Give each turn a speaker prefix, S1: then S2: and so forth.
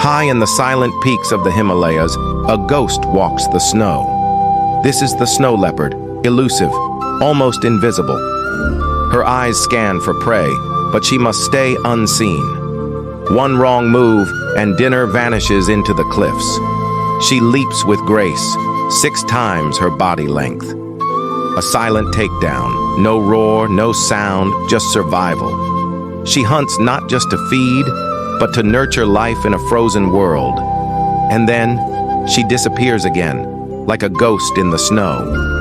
S1: High in the silent peaks of the Himalayas, a ghost walks the snow. This is the snow leopard, elusive, almost invisible. Her eyes scan for prey, but she must stay unseen. One wrong move, and dinner vanishes into the cliffs. She leaps with grace, 6 times her body length. A silent takedown, no roar, no sound, just survival. She hunts not just to feed, but to nurture life in a frozen world. And then, she disappears again, like a ghost in the snow.